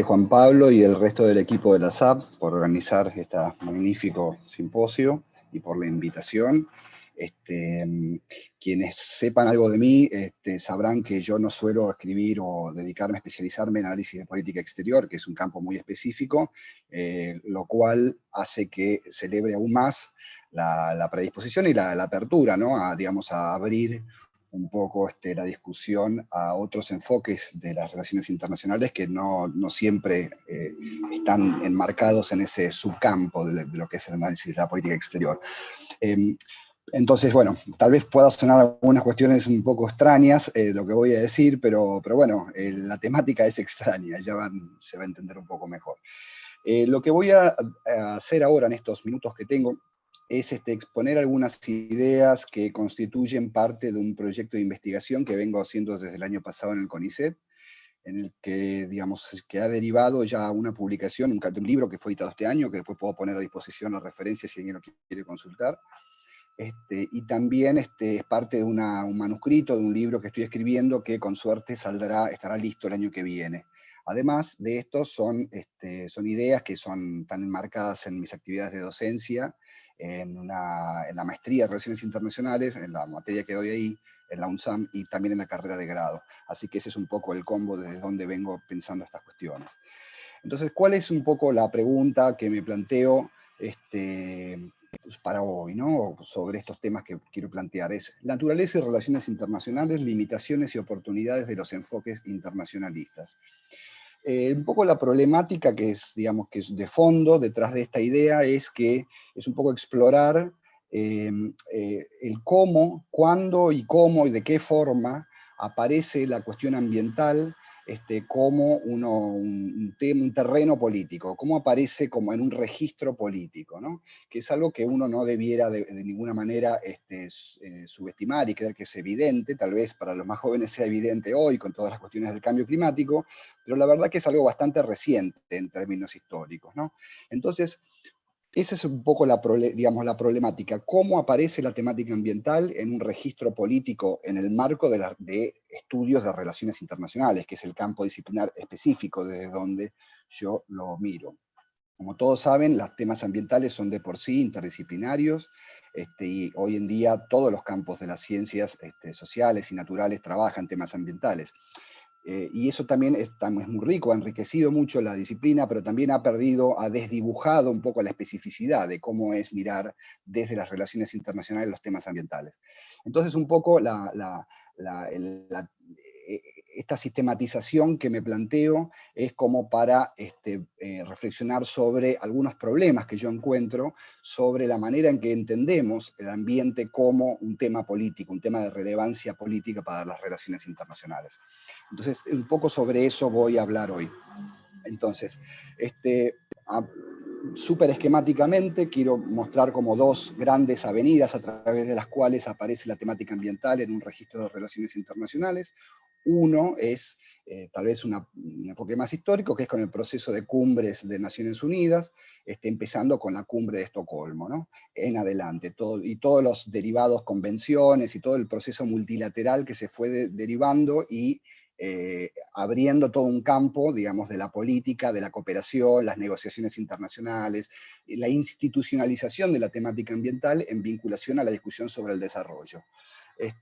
Juan Pablo y el resto del equipo de la SAP por organizar este magnífico simposio y por la invitación. Quienes sepan algo de mí sabrán que yo no suelo escribir o dedicarme a especializarme en análisis de política exterior, que es un campo muy específico, lo cual hace que celebre aún más la predisposición y la apertura, ¿no? Digamos, a abrir un poco la discusión a otros enfoques de las relaciones internacionales que no siempre están enmarcados en ese subcampo de lo que es el análisis de la política exterior. Entonces, bueno, tal vez pueda sonar algunas cuestiones un poco extrañas lo que voy a decir, pero bueno, la temática es extraña, se va a entender un poco mejor. Lo que voy a hacer ahora en estos minutos que tengo es exponer algunas ideas que constituyen parte de un proyecto de investigación que vengo haciendo desde el año pasado en el CONICET, en el que, digamos, que ha derivado ya una publicación, un libro que fue editado este año, que después puedo poner a disposición las referencias si alguien lo quiere consultar. Y también es parte de un manuscrito, de un libro que estoy escribiendo que con suerte estará listo el año que viene. Además de esto, son ideas que están enmarcadas en mis actividades de docencia, en la maestría de Relaciones Internacionales, en la materia que doy ahí, en la UNSAM, y también en la carrera de grado. Así que ese es un poco el combo desde donde vengo pensando estas cuestiones. Entonces, ¿cuál es un poco la pregunta que me planteo para hoy, ¿no? Sobre estos temas que quiero plantear? Es naturaleza y relaciones internacionales, limitaciones y oportunidades de los enfoques internacionalistas. Un poco la problemática que es, digamos, que es de fondo detrás de esta idea es que es un poco explorar el cómo, cuándo y cómo y de qué forma aparece la cuestión ambiental como un terreno político, cómo aparece como en un registro político, ¿no? Que es algo que uno no debiera de ninguna manera subestimar y creer que es evidente, tal vez para los más jóvenes sea evidente hoy con todas las cuestiones del cambio climático, pero la verdad que es algo bastante reciente en términos históricos, ¿no? Entonces, esa es un poco digamos, la problemática. ¿Cómo aparece la temática ambiental en un registro político en el marco de estudios de relaciones internacionales, que es el campo disciplinar específico desde donde yo lo miro? Como todos saben, los temas ambientales son de por sí interdisciplinarios, y hoy en día todos los campos de las ciencias sociales y naturales trabajan temas ambientales. Y eso también es muy rico, ha enriquecido mucho la disciplina, pero también ha desdibujado un poco la especificidad de cómo es mirar desde las relaciones internacionales los temas ambientales. Entonces, un poco esta sistematización que me planteo es como para reflexionar sobre algunos problemas que yo encuentro sobre la manera en que entendemos el ambiente como un tema político, un tema de relevancia política para las relaciones internacionales. Entonces, un poco sobre eso voy a hablar hoy. Entonces, súper esquemáticamente quiero mostrar como dos grandes avenidas a través de las cuales aparece la temática ambiental en un registro de relaciones internacionales. Uno es tal vez un enfoque más histórico, que es con el proceso de cumbres de Naciones Unidas, empezando con la cumbre de Estocolmo, ¿no? En adelante, y todos los derivados, convenciones y todo el proceso multilateral que se fue derivando y abriendo todo un campo, digamos, de la política, de la cooperación, las negociaciones internacionales, la institucionalización de la temática ambiental en vinculación a la discusión sobre el desarrollo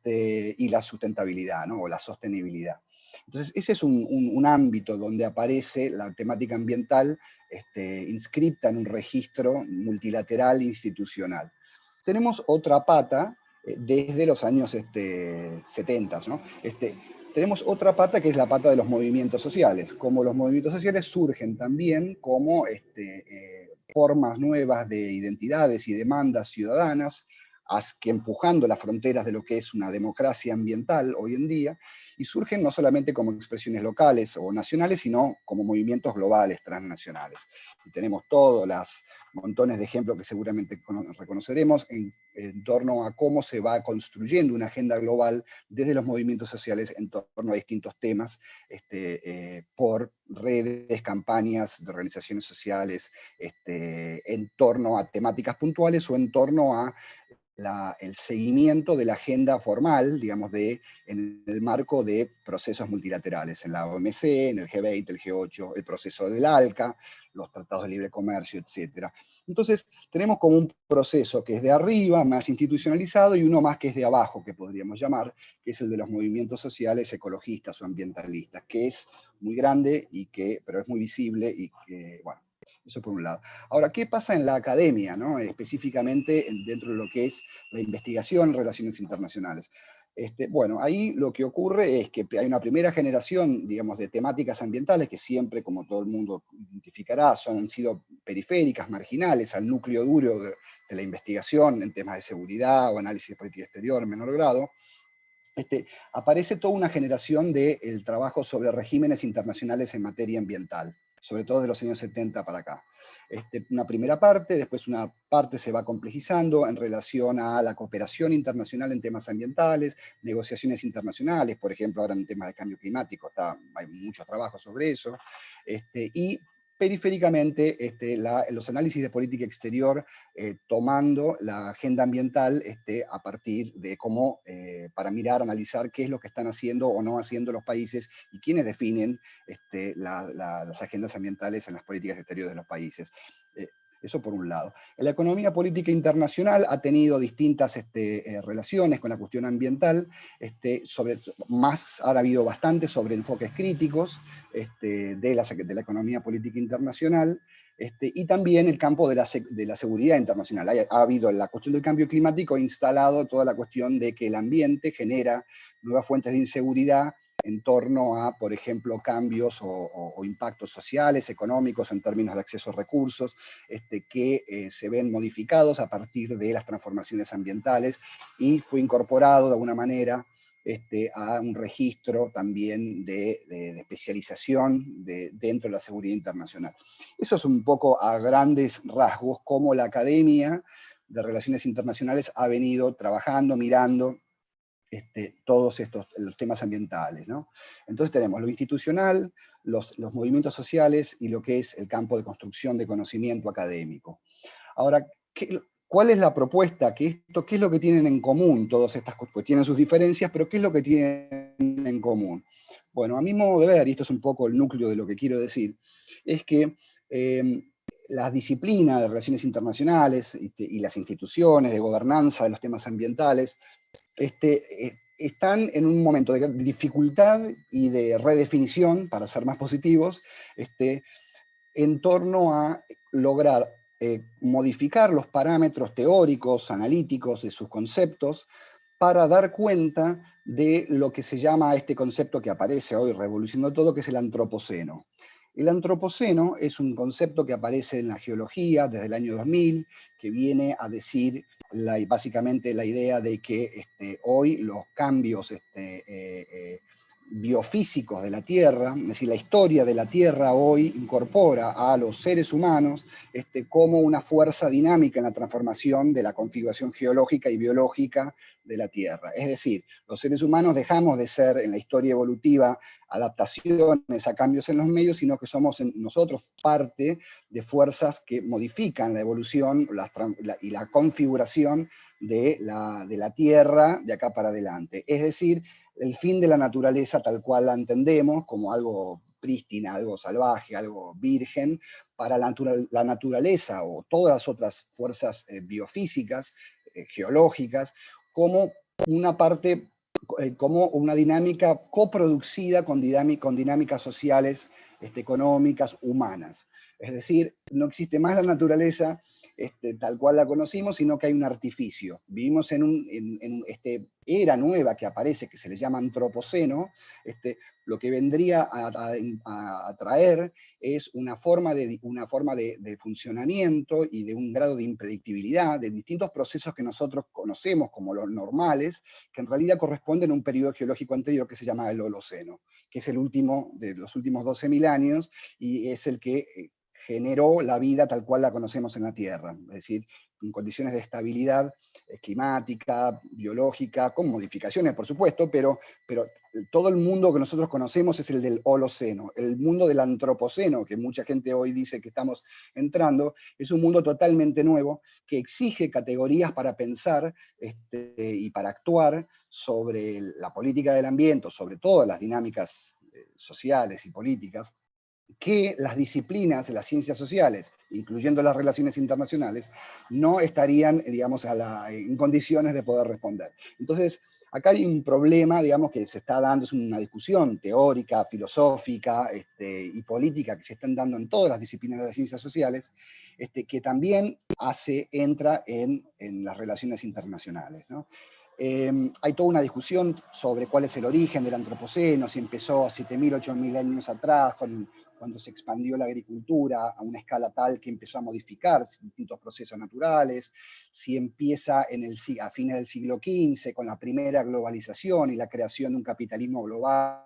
y la sustentabilidad, ¿no? O la sostenibilidad. Entonces, ese es un ámbito donde aparece la temática ambiental inscripta en un registro multilateral institucional. Tenemos otra pata desde los años 70, ¿no? Tenemos otra pata que es la pata de los movimientos sociales. Como los movimientos sociales surgen también como formas nuevas de identidades y demandas ciudadanas, que empujando las fronteras de lo que es una democracia ambiental hoy en día, y surgen no solamente como expresiones locales o nacionales, sino como movimientos globales, transnacionales. Y tenemos todos los montones de ejemplos que seguramente reconoceremos en torno a cómo se va construyendo una agenda global desde los movimientos sociales en torno a distintos temas, por redes, campañas de organizaciones sociales, en torno a temáticas puntuales o en torno a el seguimiento de la agenda formal, digamos, en el marco de procesos multilaterales, en la OMC, en el G20, el G8, el proceso del ALCA, los tratados de libre comercio, etc. Entonces, tenemos como un proceso que es de arriba, más institucionalizado, y uno más que es de abajo, que podríamos llamar, que es el de los movimientos sociales, ecologistas o ambientalistas, que es muy grande, pero es muy visible y que, bueno, eso por un lado. Ahora, ¿qué pasa en la academia, ¿no? Específicamente dentro de lo que es la investigación en relaciones internacionales? Bueno, ahí lo que ocurre es que hay una primera generación, digamos, de temáticas ambientales que siempre, como todo el mundo identificará, han sido periféricas, marginales al núcleo duro de la investigación en temas de seguridad o análisis de política exterior en menor grado. Aparece toda una generación del trabajo sobre regímenes internacionales en materia ambiental, sobre todo de los años 70 para acá. Una primera parte, después una parte se va complejizando en relación a la cooperación internacional en temas ambientales, negociaciones internacionales, por ejemplo, ahora en temas de cambio climático hay mucho trabajo sobre eso, y periféricamente los análisis de política exterior tomando la agenda ambiental a partir de cómo, para mirar, analizar qué es lo que están haciendo o no haciendo los países y quiénes definen las agendas ambientales en las políticas exteriores de los países. Eso por un lado. La economía política internacional ha tenido distintas relaciones con la cuestión ambiental, ha habido bastante sobre enfoques críticos de la economía política internacional, y también el campo de la seguridad internacional. Ha habido la cuestión del cambio climático, instalado toda la cuestión de que el ambiente genera nuevas fuentes de inseguridad en torno a, por ejemplo, cambios o impactos sociales, económicos, en términos de acceso a recursos, que se ven modificados a partir de las transformaciones ambientales, y fue incorporado de alguna manera a un registro también de especialización dentro de la seguridad internacional. Eso es un poco a grandes rasgos cómo la Academia de Relaciones Internacionales ha venido trabajando, mirando todos los temas ambientales, ¿no? Entonces tenemos lo institucional, los movimientos sociales y lo que es el campo de construcción de conocimiento académico. Ahora, ¿cuál es la propuesta? ¿Qué es lo que tienen en común todas estas cosas? Pues tienen sus diferencias, pero ¿qué es lo que tienen en común? Bueno, a mi modo de ver, y esto es un poco el núcleo de lo que quiero decir, es que las disciplinas de relaciones internacionales y las instituciones de gobernanza de los temas ambientales están en un momento de dificultad y de redefinición, para ser más positivos, en torno a lograr modificar los parámetros teóricos, analíticos de sus conceptos, para dar cuenta de lo que se llama este concepto que aparece hoy revolucionando todo, que es el antropoceno. El antropoceno es un concepto que aparece en la geología desde el año 2000, que viene a decir básicamente la idea de que hoy los cambios biofísicos de la Tierra, es decir, la historia de la Tierra hoy incorpora a los seres humanos como una fuerza dinámica en la transformación de la configuración geológica y biológica de la Tierra. Es decir, los seres humanos dejamos de ser en la historia evolutiva adaptaciones a cambios en los medios, sino que somos nosotros parte de fuerzas que modifican la evolución y la configuración de la Tierra de acá para adelante. Es decir, el fin de la naturaleza tal cual la entendemos, como algo prístina, algo salvaje, algo virgen, para la naturaleza o todas las otras fuerzas biofísicas, geológicas, como una parte, como una dinámica coproducida con dinámicas sociales, económicas, humanas. Es decir, no existe más la naturaleza tal cual la conocimos, sino que hay un artificio. Vivimos en era nueva que aparece, que se le llama antropoceno, lo que vendría a traer es una forma de funcionamiento y de un grado de impredictibilidad de distintos procesos que nosotros conocemos como los normales, que en realidad corresponden a un periodo geológico anterior que se llama el Holoceno, que es el último de los últimos 12.000 años, y es el que generó la vida tal cual la conocemos en la Tierra, es decir, en condiciones de estabilidad climática, biológica, con modificaciones, por supuesto, pero todo el mundo que nosotros conocemos es el del Holoceno. El mundo del Antropoceno, que mucha gente hoy dice que estamos entrando, es un mundo totalmente nuevo que exige categorías para pensar y para actuar sobre la política del ambiente, sobre todas las dinámicas sociales y políticas, que las disciplinas de las ciencias sociales, incluyendo las relaciones internacionales, no estarían, digamos, en condiciones de poder responder. Entonces, acá hay un problema, digamos, que se está dando, es una discusión teórica, filosófica y política que se están dando en todas las disciplinas de las ciencias sociales, que también entra en las relaciones internacionales, ¿no? Hay toda una discusión sobre cuál es el origen del antropoceno, si empezó 7.000, 8.000 años atrás, cuando se expandió la agricultura a una escala tal que empezó a modificar distintos procesos naturales, si empieza a fines del siglo XV con la primera globalización y la creación de un capitalismo global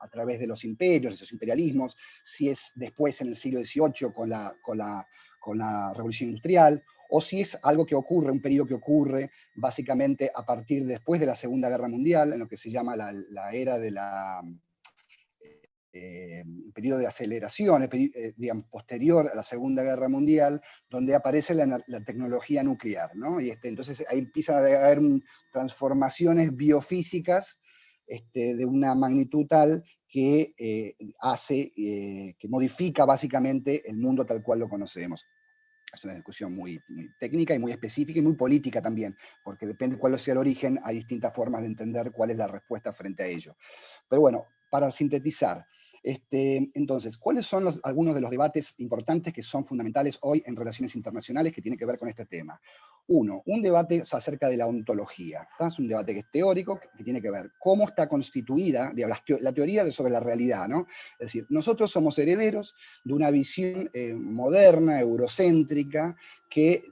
a través de los imperios, de esos imperialismos, si es después en el siglo XVIII con la Revolución Industrial, o si es algo que ocurre, un periodo que ocurre básicamente a partir después de la Segunda Guerra Mundial, en lo que se llama la era de la periodo de aceleración, digamos, posterior a la Segunda Guerra Mundial, donde aparece la tecnología nuclear, ¿no? Y entonces ahí empiezan a haber transformaciones biofísicas de una magnitud tal que que modifica básicamente el mundo tal cual lo conocemos. Es una discusión muy técnica y muy específica y muy política también, porque depende de cuál sea el origen, hay distintas formas de entender cuál es la respuesta frente a ello. Pero bueno, para sintetizar, entonces, ¿cuáles son algunos de los debates importantes que son fundamentales hoy en relaciones internacionales que tienen que ver con este tema? Uno, un debate acerca de la ontología. ¿Tá? Es un debate que es teórico, que tiene que ver cómo está constituida, digamos, la teoría sobre la realidad, ¿no? Es decir, nosotros somos herederos de una visión moderna, eurocéntrica, que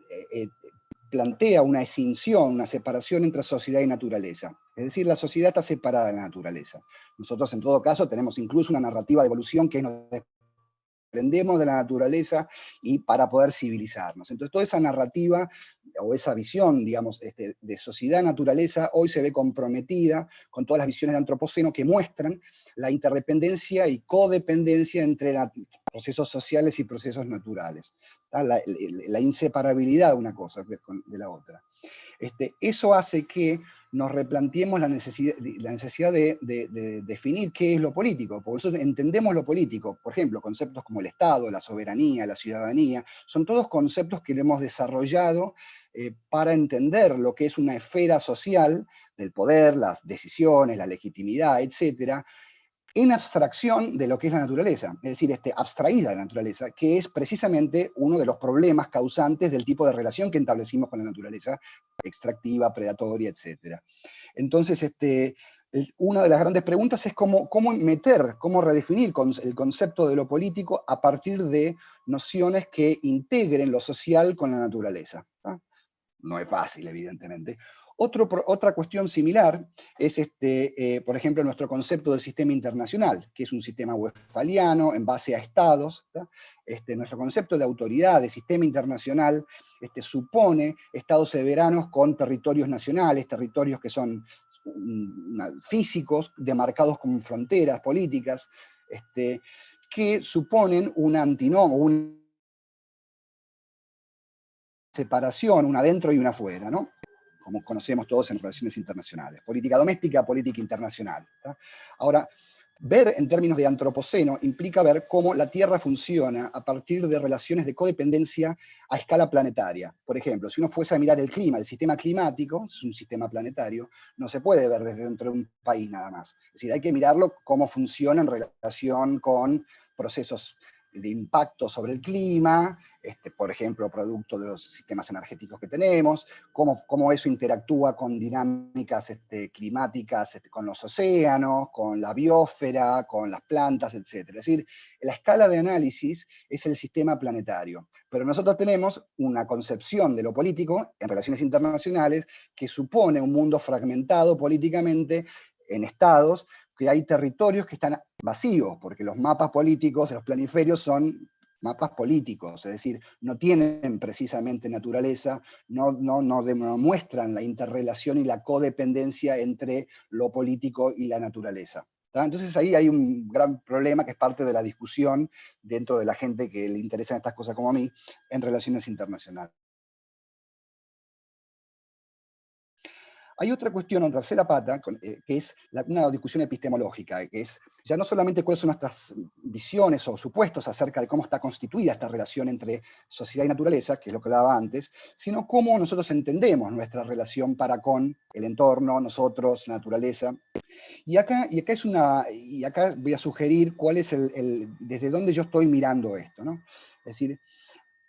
plantea una escinción, una separación entre sociedad y naturaleza. Es decir, la sociedad está separada de la naturaleza. Nosotros, en todo caso, tenemos incluso una narrativa de evolución que nos aprendemos de la naturaleza y para poder civilizarnos. Entonces, toda esa narrativa o esa visión, digamos, de sociedad-naturaleza hoy se ve comprometida con todas las visiones de antropoceno que muestran la interdependencia y codependencia entre procesos sociales y procesos naturales. La inseparabilidad de una cosa de la otra. Eso hace que nos replanteemos la necesidad de definir qué es lo político, porque nosotros entendemos lo político, por ejemplo, conceptos como el Estado, la soberanía, la ciudadanía, son todos conceptos que hemos desarrollado para entender lo que es una esfera social del poder, las decisiones, la legitimidad, etcétera, en abstracción de lo que es la naturaleza, es decir, abstraída de la naturaleza, que es precisamente uno de los problemas causantes del tipo de relación que establecimos con la naturaleza, extractiva, predatoria, etc. Entonces, una de las grandes preguntas es cómo redefinir el concepto de lo político a partir de nociones que integren lo social con la naturaleza. ¿Ah? No es fácil, evidentemente. Otra cuestión similar es, por ejemplo, nuestro concepto del sistema internacional, que es un sistema westfaliano en base a estados. Nuestro concepto de autoridad, de sistema internacional, supone estados soberanos con territorios nacionales, territorios que son físicos, demarcados como fronteras políticas, que suponen una separación, una adentro y una afuera, ¿no? Como conocemos todos en relaciones internacionales. Política doméstica, política internacional. ¿tá? Ahora, ver en términos de antropoceno implica ver cómo la Tierra funciona a partir de relaciones de codependencia a escala planetaria. Por ejemplo, si uno fuese a mirar el clima, el sistema climático, es un sistema planetario, no se puede ver desde dentro de un país nada más. Es decir, hay que mirarlo cómo funciona en relación con procesos de impacto sobre el clima, por ejemplo, producto de los sistemas energéticos que tenemos, cómo eso interactúa con dinámicas climáticas, con los océanos, con la biosfera, con las plantas, etc. Es decir, la escala de análisis es el sistema planetario, pero nosotros tenemos una concepción de lo político en relaciones internacionales que supone un mundo fragmentado políticamente en estados, que hay territorios que están vacíos, porque los mapas políticos, los planiferios son mapas políticos, es decir, no tienen precisamente naturaleza, no muestran la interrelación y la codependencia entre lo político y la naturaleza. Entonces ahí hay un gran problema que es parte de la discusión dentro de la gente que le interesan estas cosas como a mí en relaciones internacionales. Hay otra cuestión, una tercera pata, que es una discusión epistemológica, que es ya no solamente cuáles son nuestras visiones o supuestos acerca de cómo está constituida esta relación entre sociedad y naturaleza, que es lo que hablaba antes, sino cómo nosotros entendemos nuestra relación para con el entorno, nosotros, la naturaleza. Y acá voy a sugerir cuál es desde dónde yo estoy mirando esto, ¿no? Es decir,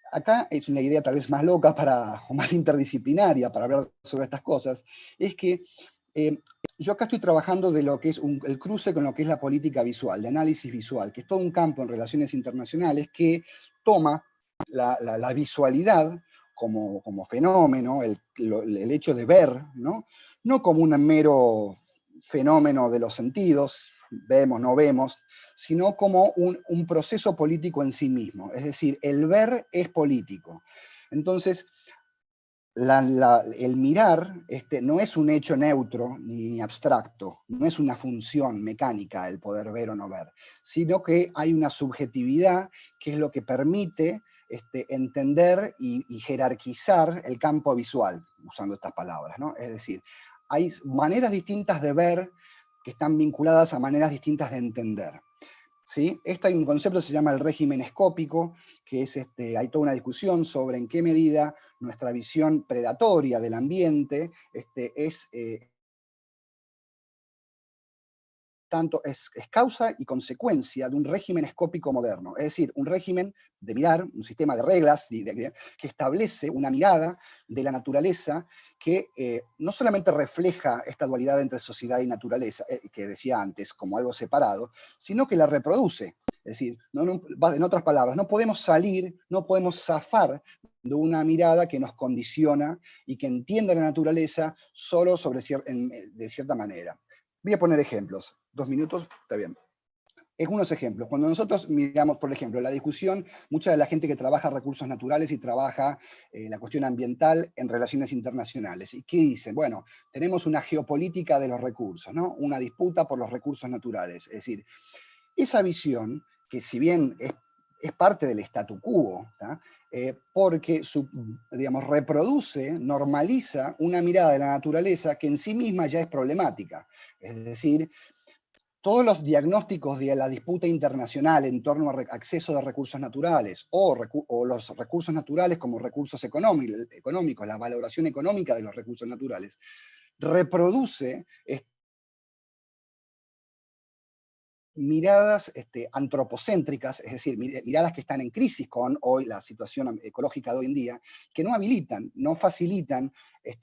acá es una idea tal vez más loca o más interdisciplinaria para hablar sobre estas cosas, es que yo acá estoy trabajando de lo que es el cruce con lo que es la política visual, de análisis visual, que es todo un campo en relaciones internacionales que toma la visualidad como fenómeno, el hecho de ver, no como un mero fenómeno de los sentidos, vemos, no vemos, sino como un proceso político en sí mismo. Es decir, el ver es político. Entonces, el mirar no es un hecho neutro ni abstracto, no es una función mecánica el poder ver o no ver, sino que hay una subjetividad que es lo que permite entender y jerarquizar el campo visual, usando estas palabras, ¿no? Es decir, hay maneras distintas de ver que están vinculadas a maneras distintas de entender. ¿Sí? Hay un concepto que se llama el régimen escópico, que es, hay toda una discusión sobre en qué medida nuestra visión predatoria del ambiente es causa y consecuencia de un régimen escópico moderno, es decir, un régimen de mirar, un sistema de reglas que establece una mirada de la naturaleza que no solamente refleja esta dualidad entre sociedad y naturaleza, que decía antes, como algo separado, sino que la reproduce. Es decir, en otras palabras, no podemos salir, no podemos zafar de una mirada que nos condiciona y que entiende la naturaleza solo de cierta manera. Voy a poner ejemplos. 2 minutos, está bien. Algunos ejemplos. Cuando nosotros miramos, por ejemplo, la discusión, mucha de la gente que trabaja recursos naturales y trabaja la cuestión ambiental en relaciones internacionales. ¿Y qué dicen? Bueno, tenemos una geopolítica de los recursos, ¿no? Una disputa por los recursos naturales. Es decir, esa visión, que si bien es parte del statu quo, porque reproduce, normaliza una mirada de la naturaleza que en sí misma ya es problemática. Es decir, todos los diagnósticos de la disputa internacional en torno al acceso de recursos naturales o los recursos naturales como recursos económicos, la valoración económica de los recursos naturales, reproduce miradas antropocéntricas, es decir, miradas que están en crisis con hoy la situación ecológica de hoy en día, que no habilitan, no facilitan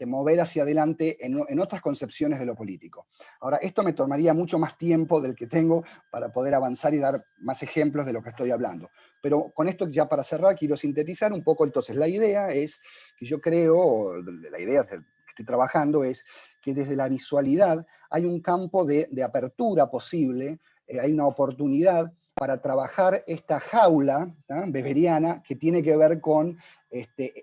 mover hacia adelante en otras concepciones de lo político. Ahora, esto me tomaría mucho más tiempo del que tengo para poder avanzar y dar más ejemplos de lo que estoy hablando. Pero con esto ya para cerrar, quiero sintetizar un poco. Entonces, la idea es que yo creo, la idea que estoy trabajando es que desde la visualidad hay un campo de apertura posible, hay una oportunidad para trabajar esta jaula weberiana que tiene que ver con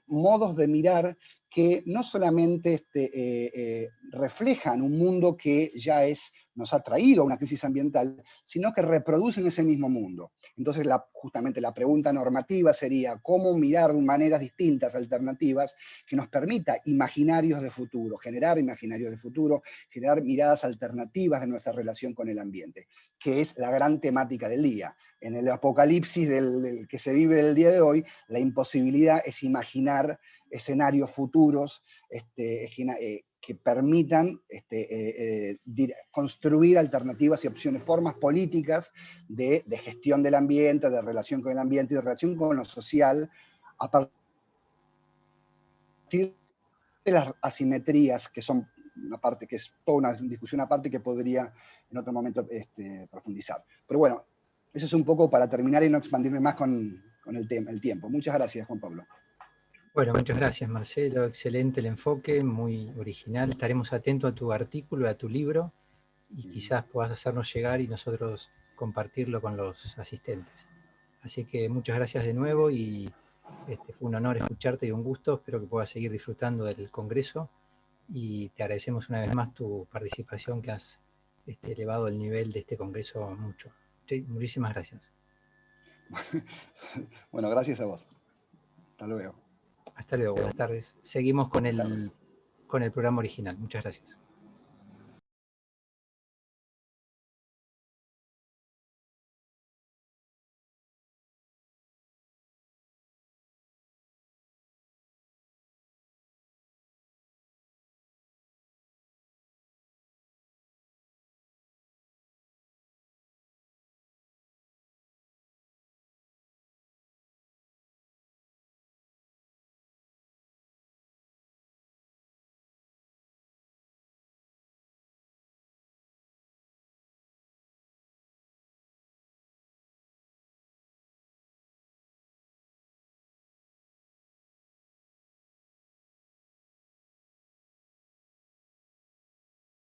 modos de mirar que no solamente reflejan un mundo que ya nos ha traído a una crisis ambiental, sino que reproducen ese mismo mundo. Entonces, justamente la pregunta normativa sería cómo mirar de maneras distintas, alternativas, que nos permita imaginarios de futuro, generar imaginarios de futuro, generar miradas alternativas de nuestra relación con el ambiente, que es la gran temática del día. En el apocalipsis del que se vive el día de hoy, la imposibilidad es imaginar escenarios futuros que permitan construir alternativas y opciones, formas políticas de gestión del ambiente, de relación con el ambiente y de relación con lo social, a partir de las asimetrías, que son una parte que es toda una discusión aparte que podría en otro momento profundizar. Pero bueno, eso es un poco para terminar y no expandirme más con el tiempo. Muchas gracias, Juan Pablo. Bueno, muchas gracias, Marcelo. Excelente el enfoque, muy original. Estaremos atentos a tu artículo, a tu libro, y quizás puedas hacernos llegar y nosotros compartirlo con los asistentes. Así que muchas gracias de nuevo y fue un honor escucharte y un gusto. Espero que puedas seguir disfrutando del Congreso y te agradecemos una vez más tu participación, que has elevado el nivel de este Congreso mucho. Sí, muchísimas gracias. Bueno, gracias a vos. Hasta luego. Hasta luego, buenas tardes. Seguimos con Buenas tardes. con el programa original. Muchas gracias.